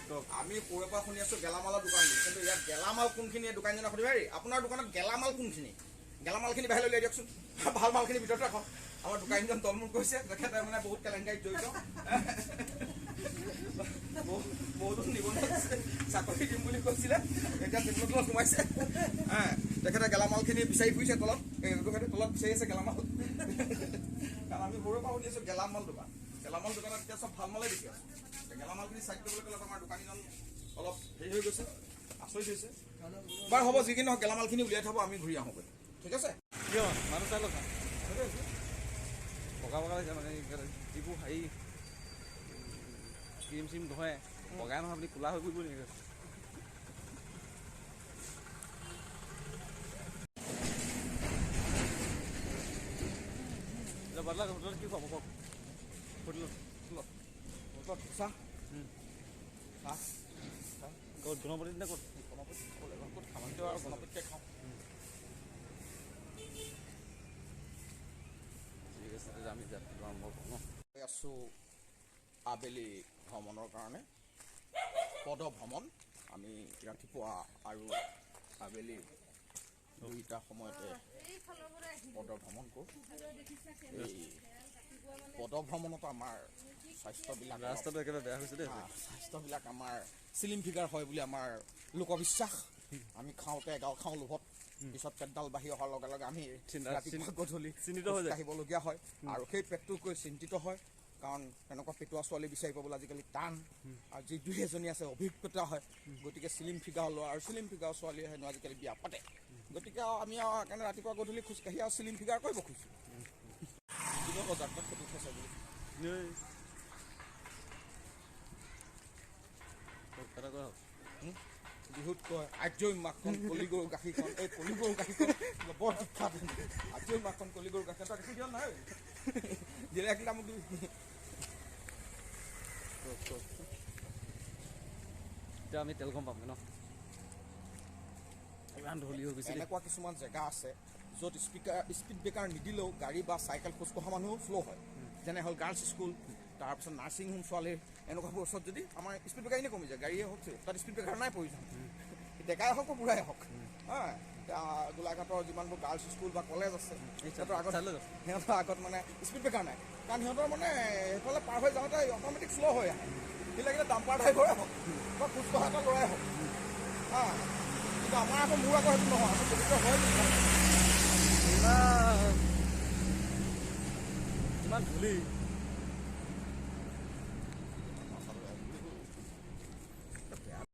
আমি সৰুৰে পৰা শুনি আছোঁ গেলামালৰ দোকান বুলি, কিন্তু ইয়াত গেলামাল কোনখিনি দোকানীজনক সুধিব হেৰি আপোনাৰ দোকানত গেলামাল কোনখিনি, গেলামালখিনি বাহিৰলৈ উলিয়াই দিয়কচোন, ভাল মালখিনি ভিতৰত ৰাখক। আমাৰ দোকানীজন তলমূল কৈছে, তেখেতে মানে বহুত কেলেংকাৰীত জড়িত, বহুতো নিবনুৱা চাকৰি দিম বুলি কৈছিলে, এতিয়া টেবুলত সোমাইছে। তেখেতে গেলামালখিনি বিচাৰি ফুৰিছে তলত, তলত বিচাৰি আছে গেলামাল। কাৰণ আমি সৰুৰে পৰা শুনি আছোঁ গেলামাল দোকান, গেলামাল দোকানত এতিয়া চব ভাল মালেই দেখি আছোঁ। গেলামালখিনি চাইড কৰিবলৈ গ'লে আমাৰ দোকানীজন অলপ হেৰি হৈ গৈছে, আচৰিত হৈছে। বাৰু হ'ব, যিকি নহওক গেলামালখিনি উলিয়াই থ'ব, আমি ঘূৰি আহোঁগৈ, ঠিক আছে? কিয় মানুহ চাই লওক বগা বগা হৈছে মানে যিবোৰ হেৰি ক্ৰীম চিম নহয়, বগাই নহয়, আপুনি ক'লা হৈ পৰিব নেকি? বদলা হোটেলত কি খুৱাব কওক? হোটেলত চাহ ক'ত গণপতিত নে ক'ত? ক'ত খামানটো আৰু গণপতিতে খাওঁ। ঠিক আছে, তেতিয়া আমি যাত্ৰা আৰম্ভ কৰোঁ ন। আছোঁ আবেলি ভ্ৰমণৰ কাৰণে, পদ ভ্ৰমণ। আমি ৰাতিপুৱা আৰু আবেলি দুইটা সময়তে পদ ভ্ৰমণ কৰোঁ। এই পদ ভ্ৰমণত আমাৰ স্বাস্থ্যবিলাক ৰাস্তাটো একেবাৰে বেয়া হৈছে দেই। স্বাস্থ্যবিলাক আমাৰ চিলিম ফিগাৰ হয় বুলি আমাৰ লোকবিশ্বাস। আমি খাওঁতে এগাল খাওঁ লোভত, পিছত পেটডাল বাঢ়ি অহাৰ লগে লগে আমি ৰাতিপুৱা গধূলি চিন্তিত হৈ যায়, আহিবলগীয়া হয়, আৰু সেই পেটটোকৈ চিন্তিত হয়। কাৰণ তেনেকুৱা পেটুৱা ছোৱালী বিচাৰি পাবলৈ আজিকালি টান, আৰু যি দুই এজনী আছে অভিজ্ঞতা হয়। গতিকে চিলিম ফিগাৰ লোৱা আৰু চিলিম ফিগাৰ ছোৱালীয়ে হেনো আজিকালি বিয়া পাতে। গতিকে আমি আৰু সেইকাৰণে ৰাতিপুৱা গধূলি খোজকাঢ়ি আৰু চিলিম ফিগাৰ কৰিব খুজিছোঁ। যাত্ৰাত ফটো উঠাইছে বুলি বিহুত কয় আৰ্যই মাখন কলিগৰু গাখীৰখন, এই কলিগৰু গাখীৰখন বৰ বিখ্যাত। আৰ্যই মাখন কলিগৰু গাখীৰ এটা গাখীৰ দিয়া নাই দিলে একদম এতিয়া আমি তেল গম পামগৈ ন, ইমান ধূলি হৈ গৈছে। এনেকুৱা কিছুমান জেগা আছে য'ত স্পীড ব্ৰেকাৰ নিদিলেও গাড়ী বা চাইকেল খোজকঢ়া মানুহো শ্ল' হয়, যেনে হ'ল গাৰ্লছ স্কুল, তাৰপিছত নাৰ্ছিং হোম ছোৱালীৰ, এনেকুৱাবোৰ ওচৰত যদি আমাৰ স্পীড ব্ৰেকাৰ এনেই কমি যায়, গাড়ীয়ে হওক তাত স্পীড ব্ৰেকাৰ নাই প্ৰয়োজন, ডেকাই হওক বা বুঢ়াই হওক। গোলাঘাটৰ যিমানবোৰ গাৰ্লছ স্কুল বা কলেজ আছে সিহঁতৰ আগত মানে স্পীড ব্ৰেকাৰ নাই, কাৰণ সিহঁতৰ মানে সেইফালে পাৰ হৈ যাওঁতে অট'মেটিক শ্ল' হৈ আহে, সি লাগিলে ডাম্পাৰ ড্ৰাইভাৰে হওক বা খোজকঢ়া এটা ল'ৰাই হওক। কিন্তু আমাৰ আকৌ মোৰ আকৌ সেইটো নহয়, আমি পবিত্ৰ হয় ইমান ধূলি।